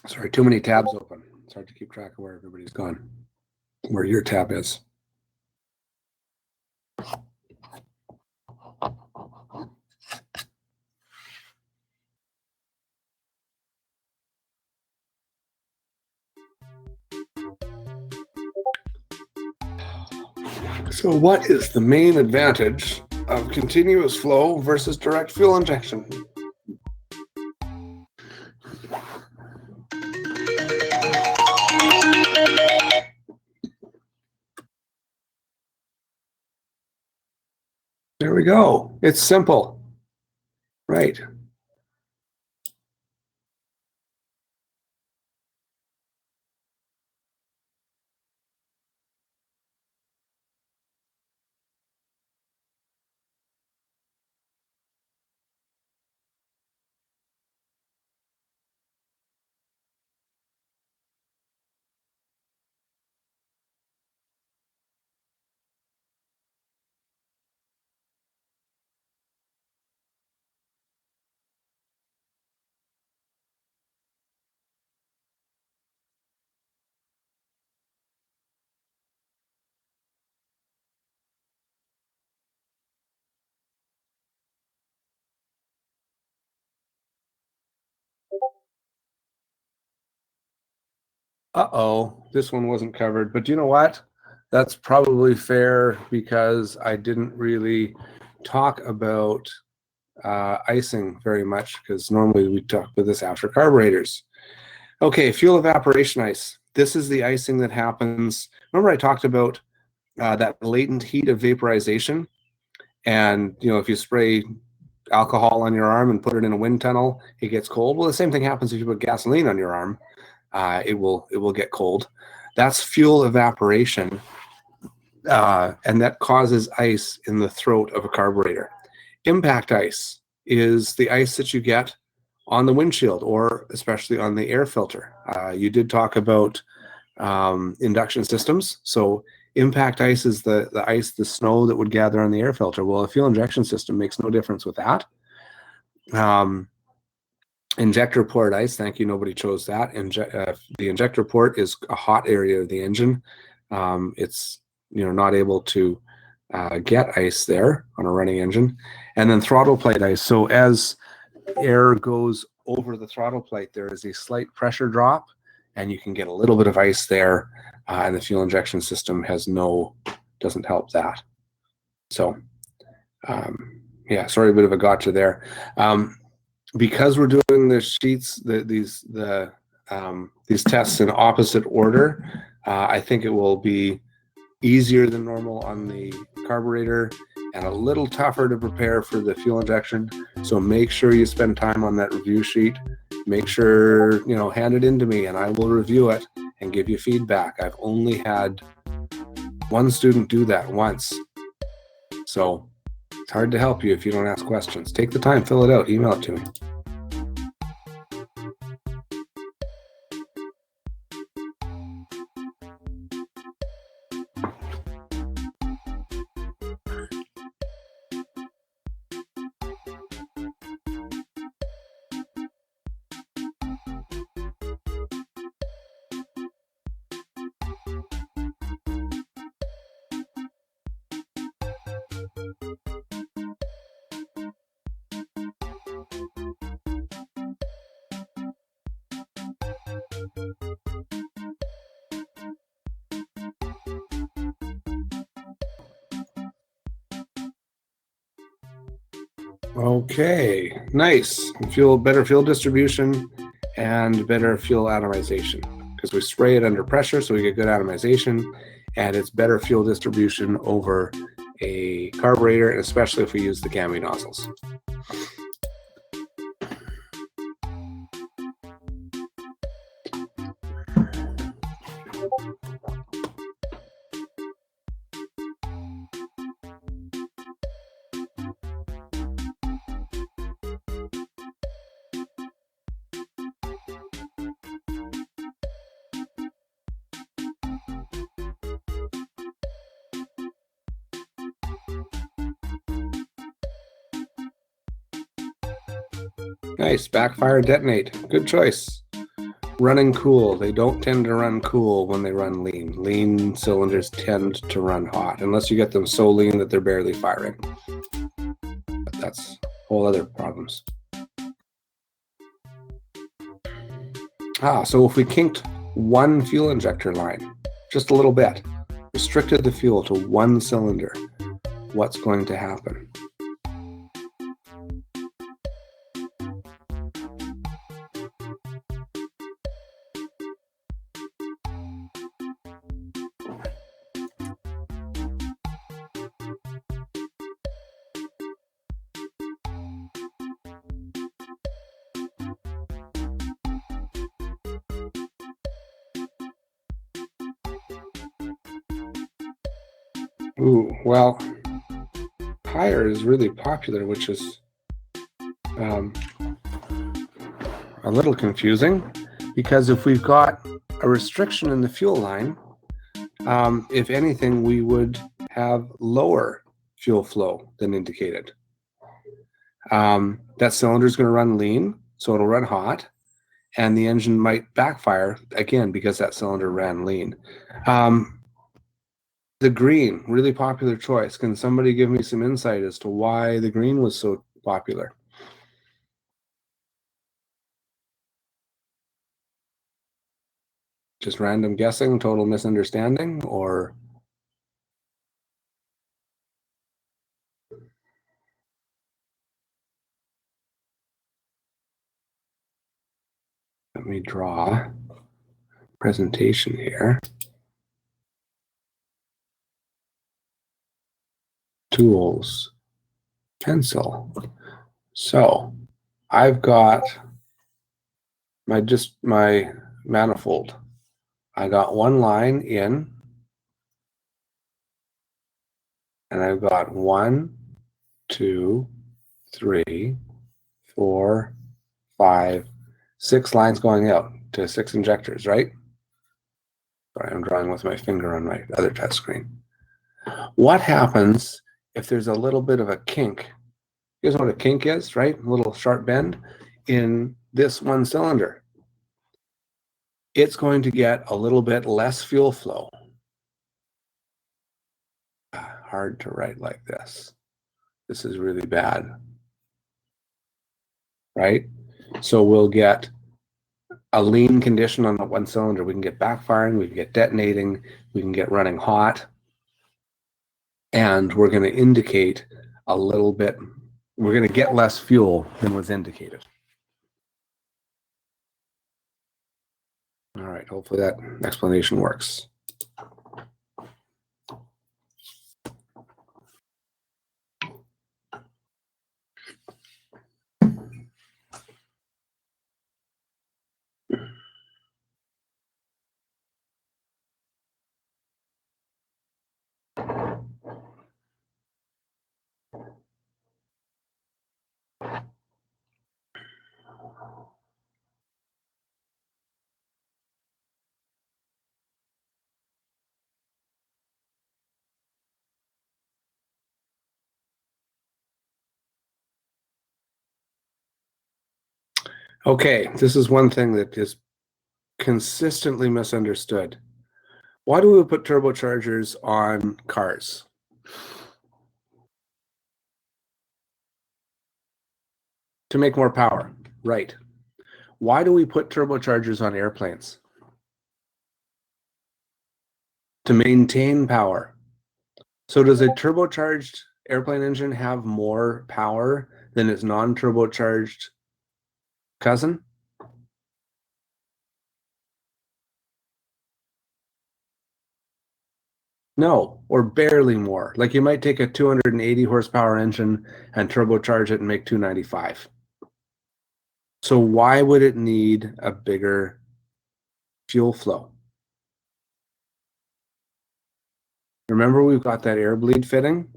Sorry, too many tabs open. It's hard to keep track of where everybody's gone, where your tab is. So what is the main advantage of continuous flow versus direct fuel injection? There we go. It's simple, right? Uh-oh, this one wasn't covered, but you know what? That's probably fair because I didn't really talk about icing very much because normally we talk about this after carburetors. Okay, fuel evaporation ice. This is the icing that happens. Remember I talked about that latent heat of vaporization? And, you know, if you spray alcohol on your arm and put it in a wind tunnel, it gets cold. Well, the same thing happens if you put gasoline on your arm. It will get cold. That's fuel evaporation, and that causes ice in the throat of a carburetor. Impact ice is the ice that you get on the windshield or especially on the air filter. You did talk about induction systems. So impact ice is the ice, the snow that would gather on the air filter. Well, a fuel injection system makes no difference with that. Injector port ice, thank you, nobody chose that. The injector port is a hot area of the engine. It's not able to get ice there on a running engine. And then throttle plate ice. So as air goes over the throttle plate, there is a slight pressure drop, and you can get a little bit of ice there, and the fuel injection system doesn't help that. So, yeah, sorry, a bit of a gotcha there. Because we're doing the sheets, these tests in opposite order, I think it will be easier than normal on the carburetor and a little tougher to prepare for the fuel injection. So make sure you spend time on that review sheet. Make sure, hand it in to me and I will review it and give you feedback. I've only had one student do that once. So it's hard to help you if you don't ask questions. Take the time, fill it out, email it to me. Okay, nice. Better fuel distribution and better fuel atomization because we spray it under pressure, so we get good atomization, and it's better fuel distribution over a carburetor, and especially if we use the cami nozzles. Nice, backfire detonate. Good choice. Running cool. They don't tend to run cool when they run lean. Lean cylinders tend to run hot, unless you get them so lean that they're barely firing. But that's whole other problems. So if we kinked one fuel injector line, just a little bit, restricted the fuel to one cylinder, what's going to happen? Ooh, well, higher is really popular, which is a little confusing, because if we've got a restriction in the fuel line, if anything, we would have lower fuel flow than indicated. That cylinder is going to run lean, so it'll run hot, and the engine might backfire again because that cylinder ran lean. The green, really popular choice. Can somebody give me some insight as to why the green was so popular? Just random guessing, total misunderstanding, or let me draw presentation here. Tools, pencil. So I've got my manifold. I got one line in, and I've got 1, 2, 3, 4, 5, 6 lines going out to 6 injectors, right? Sorry, I'm drawing with my finger on my other touch screen. What happens if there's a little bit of a kink? You guys know what a kink is, right? A little sharp bend in this one cylinder. It's going to get a little bit less fuel flow. Hard to write like this. This is really bad, right? So we'll get a lean condition on that one cylinder. We can get backfiring, we can get detonating, we can get running hot, and we're going to indicate a little bit, we're going to get less fuel than was indicated. All right, hopefully that explanation works. Okay, this is one thing that is consistently misunderstood. Why do we put turbochargers on cars? To make more power, right. Why do we put turbochargers on airplanes? To maintain power. So does a turbocharged airplane engine have more power than its non-turbocharged cousin? No, or barely more. Like you might take a 280 horsepower engine and turbocharge it and make 295. So why would it need a bigger fuel flow? Remember, we've got that air bleed fitting.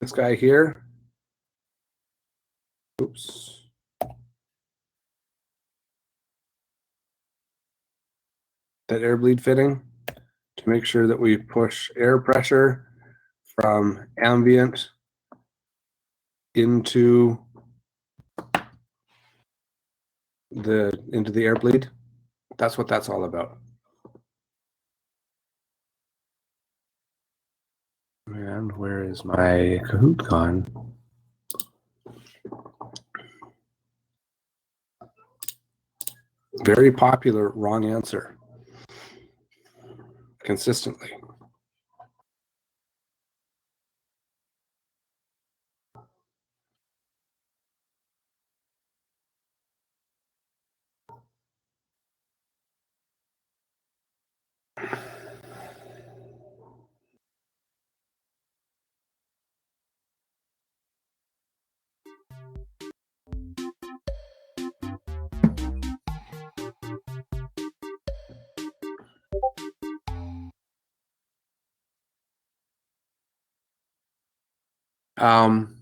This guy here. Oops. That air bleed fitting to make sure that we push air pressure from ambient into the air bleed. That's what that's all about. And where is my Kahoot gone? Very popular wrong answer. Consistently.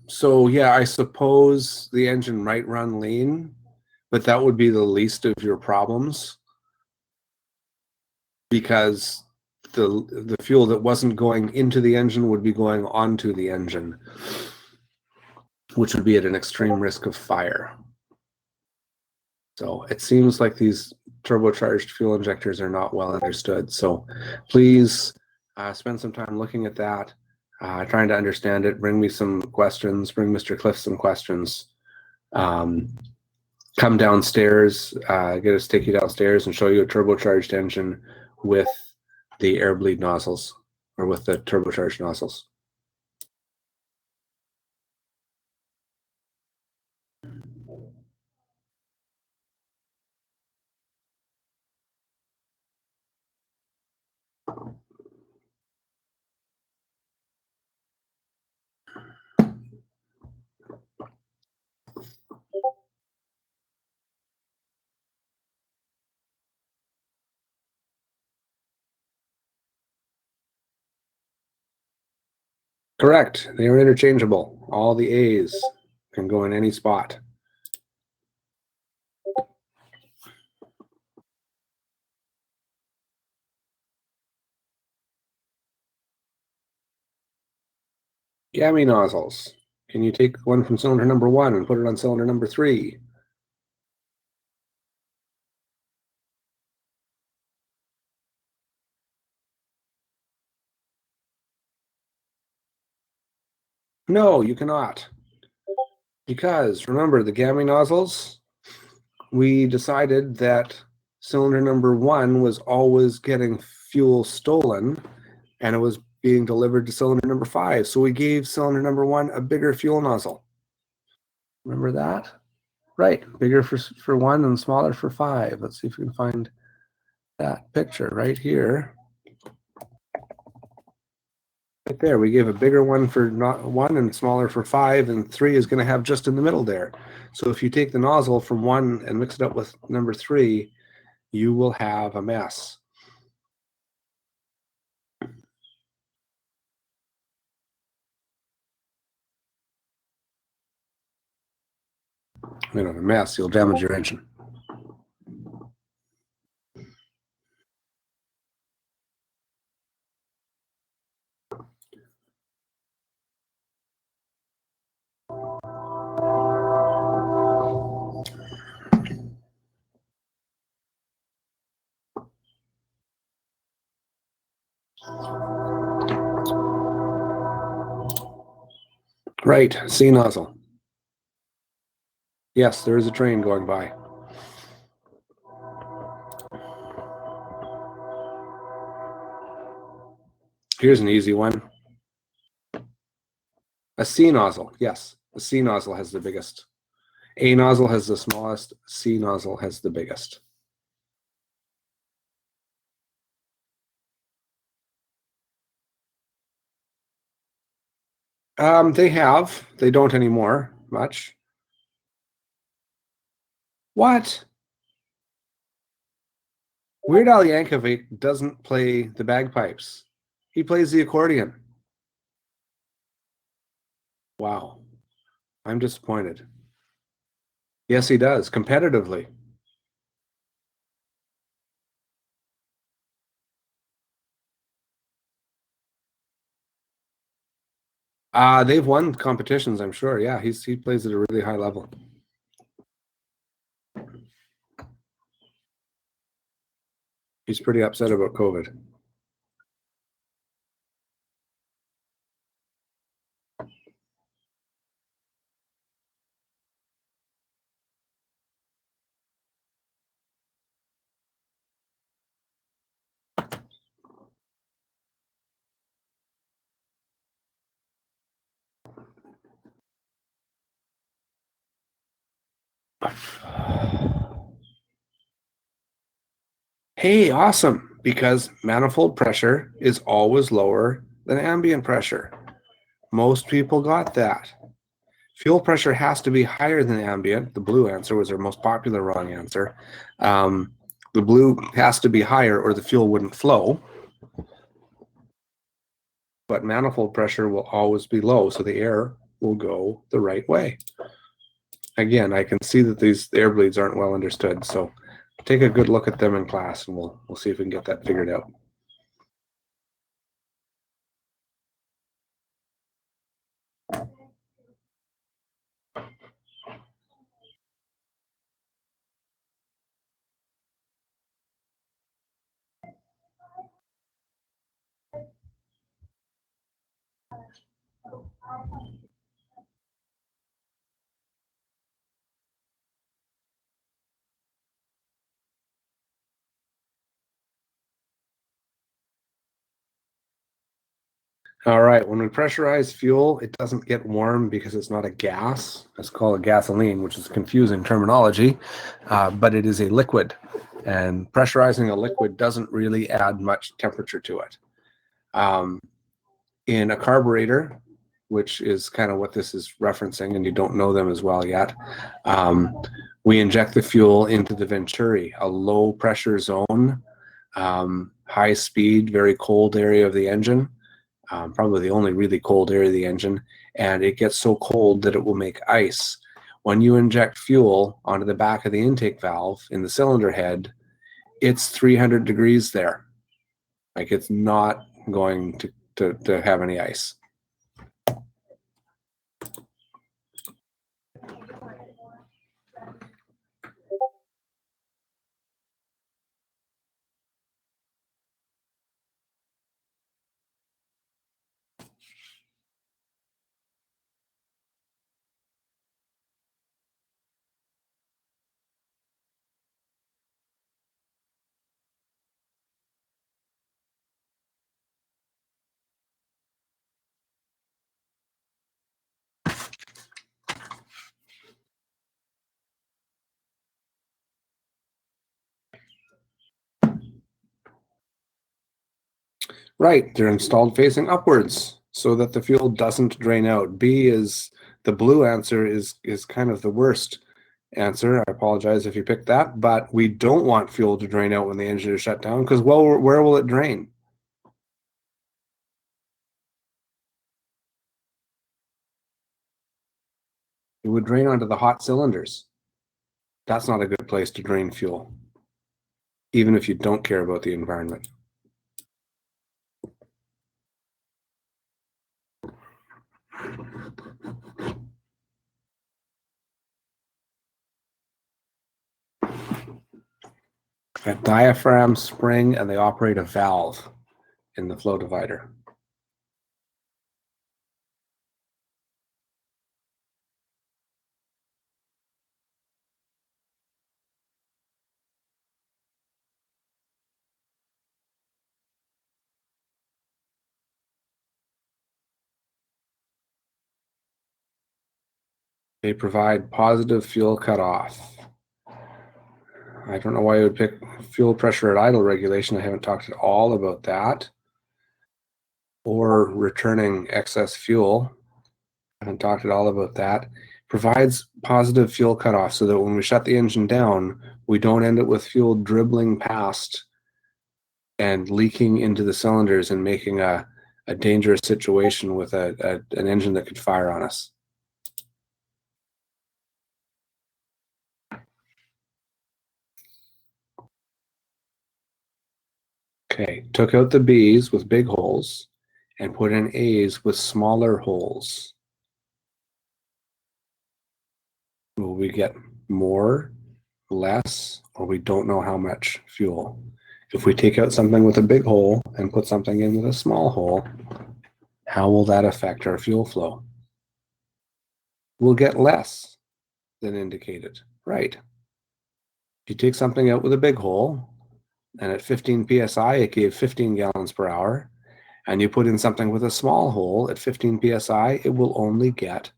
So yeah, I suppose the engine might run lean, but that would be the least of your problems because the fuel that wasn't going into the engine would be going onto the engine, which would be at an extreme risk of fire. So it seems like these turbocharged fuel injectors are not well understood. So please spend some time looking at that, trying to understand it. Bring me some questions. Bring Mr. Cliff some questions. Come downstairs, get us take you downstairs and show you a turbocharged engine with the air bleed nozzles or with the turbocharged nozzles. Correct. They are interchangeable. All the A's can go in any spot. Gammy nozzles. Can you take one from cylinder number 1 and put it on cylinder number 3? No, you cannot. Because remember, the gammy nozzles, we decided that cylinder number 1 was always getting fuel stolen and it was being delivered to cylinder number 5. So we gave cylinder number 1 a bigger fuel nozzle. Remember that? Right. Bigger for 1 and smaller for 5. Let's see if we can find that picture right here. Right there, we gave a bigger one for not 1 and smaller for 5, and 3 is going to have just in the middle there. So if you take the nozzle from 1 and mix it up with number 3, you will have a mess. You know, a mess, you'll damage your engine. Right, C nozzle. Yes, there is a train going by. Here's an easy one. A C nozzle, yes. A C nozzle has the biggest. A nozzle has the smallest. C nozzle has the biggest. They have. They don't anymore much. What? Weird Al Yankovic doesn't play the bagpipes. He plays the accordion. Wow. I'm disappointed. Yes, he does, competitively. They've won competitions, I'm sure. Yeah, he plays at a really high level. He's pretty upset about COVID. Hey, awesome, because manifold pressure is always lower than ambient pressure. Most people got that. Fuel pressure has to be higher than ambient. The blue answer was our most popular wrong answer. The blue has to be higher or the fuel wouldn't flow. But manifold pressure will always be low, so the air will go the right way. Again, I can see that these air bleeds aren't well understood, so take a good look at them in class, and we'll see if we can get that figured out. All right, when we pressurize fuel, it doesn't get warm because it's not a gas. It's called a gasoline, which is confusing terminology, but it is a liquid. And pressurizing a liquid doesn't really add much temperature to it. In a carburetor, which is kind of what this is referencing, and you don't know them as well yet, we inject the fuel into the venturi, a low pressure zone, high speed, very cold area of the engine. Probably the only really cold area of the engine, and it gets so cold that it will make ice. When you inject fuel onto the back of the intake valve in the cylinder head, it's 300 degrees there. Like, it's not going to have any ice. Right, they're installed facing upwards so that the fuel doesn't drain out. B is the blue answer is kind of the worst answer. I apologize if you picked that, but we don't want fuel to drain out when the engine is shut down because, well, where will it drain? It would drain onto the hot cylinders. That's not a good place to drain fuel, even if you don't care about the environment. A diaphragm spring, and they operate a valve in the flow divider. They provide positive fuel cutoff. I don't know why you would pick fuel pressure at idle regulation. I haven't talked at all about that. Or returning excess fuel. I haven't talked at all about that. Provides positive fuel cutoff so that when we shut the engine down, we don't end up with fuel dribbling past and leaking into the cylinders and making a dangerous situation with an engine that could fire on us. Okay, took out the B's with big holes and put in A's with smaller holes? Will we get more, less, or we don't know how much fuel? If we take out something with a big hole and put something in with a small hole, how will that affect our fuel flow? We'll get less than indicated, right? If you take something out with a big hole, and at 15 psi, it gave 15 gallons per hour, and you put in something with a small hole at 15 psi, it will only get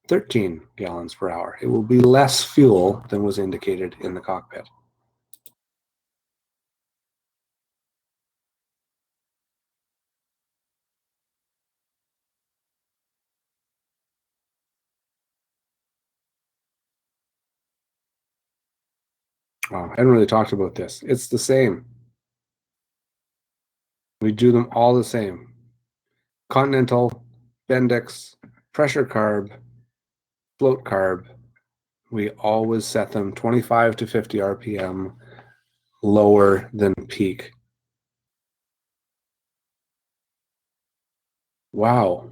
13 gallons per hour. It will be less fuel than was indicated in the cockpit. I haven't really talked about this. It's the same. We do them all the same. Continental, Bendix, pressure carb, float carb. We always set them 25 to 50 RPM lower than peak. Wow,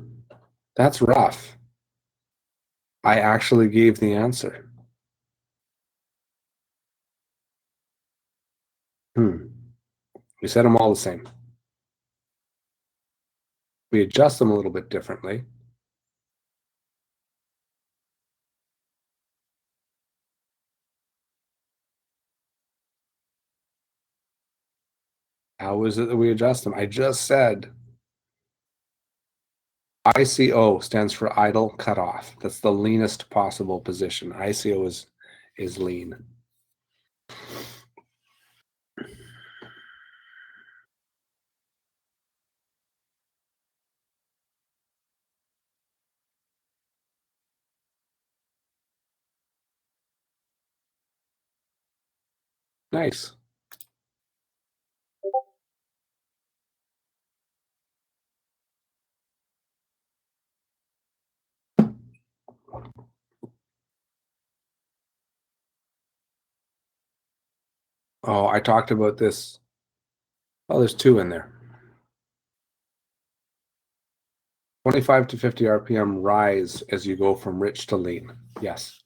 that's rough. I actually gave the answer. We set them all the same. We adjust them a little bit differently. How is it that we adjust them? I just said ICO stands for idle cutoff. That's the leanest possible position. ICO is lean. Nice. Oh, I talked about this. Oh, there's two in there. 25 to 50 RPM rise as you go from rich to lean. Yes.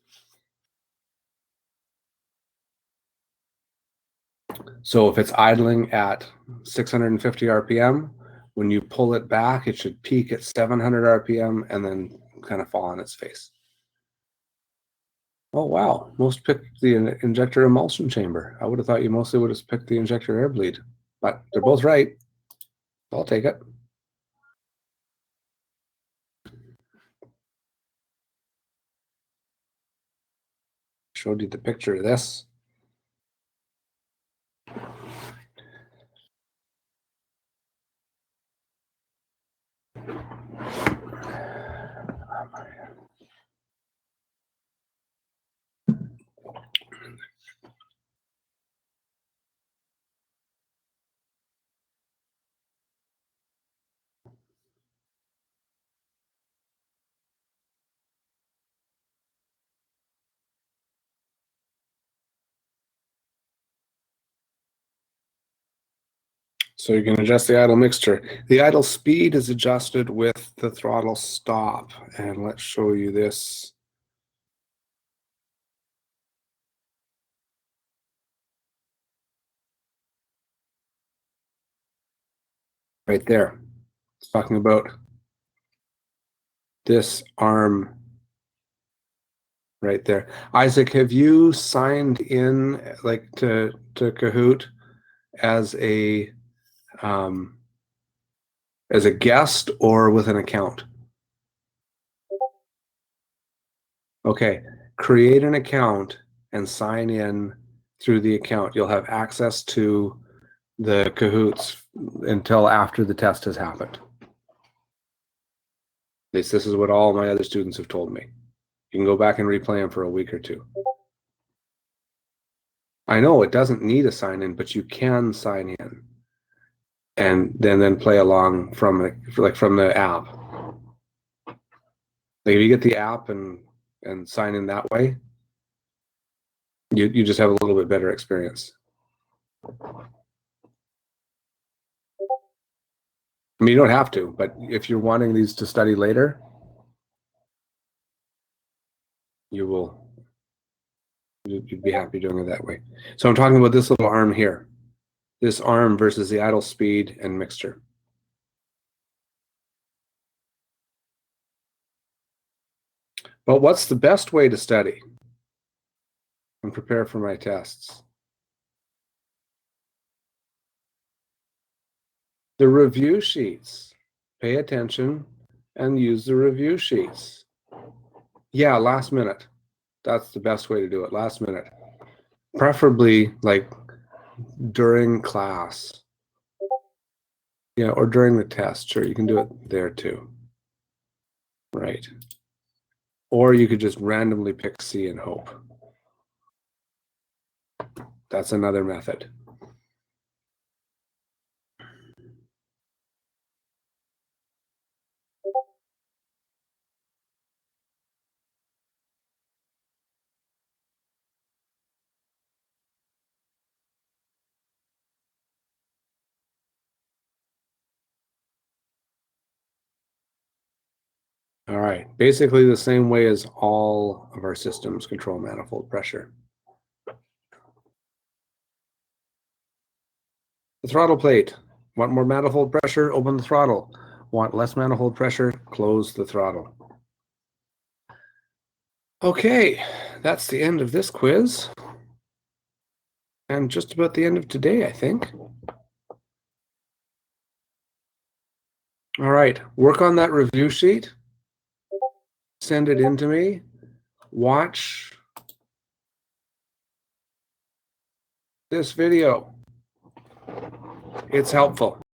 So if it's idling at 650 RPM, when you pull it back, it should peak at 700 RPM and then kind of fall on its face. Oh, wow. Most picked the injector emulsion chamber. I would have thought you mostly would have picked the injector air bleed, but they're both right. I'll take it. Showed you the picture of this. So you can adjust the idle mixture. The idle speed is adjusted with the throttle stop. And let's show you this. Right there. It's talking about this arm right there. Isaac, have you signed in like to Kahoot as a guest or with an account? Okay, create an account and sign in through the account. You'll have access to the Kahoots until after the test has happened. At least this is what all my other students have told me. You can go back and replay them for a week or two. I know it doesn't need a sign in, but you can sign in and then play along from the app. Like if you get the app and sign in that way, you just have a little bit better experience. I mean, you don't have to, but if you're wanting these to study later, you'd be happy doing it that way. So I'm talking about this little arm here, this arm versus the idle speed and mixture. But what's the best way to study and prepare for my tests? The review sheets. Pay attention and use the review sheets. Yeah, last minute. That's the best way to do it, last minute. Preferably like during class. Yeah, or during the test. Sure, you can do it there too. Right. Or you could just randomly pick C and hope. That's another method. All right, basically the same way as all of our systems control manifold pressure. The throttle plate. Want more manifold pressure? Open the throttle. Want less manifold pressure? Close the throttle. Okay, that's the end of this quiz. And just about the end of today, I think. All right, work on that review sheet. Send it in to me. Watch this video. It's helpful.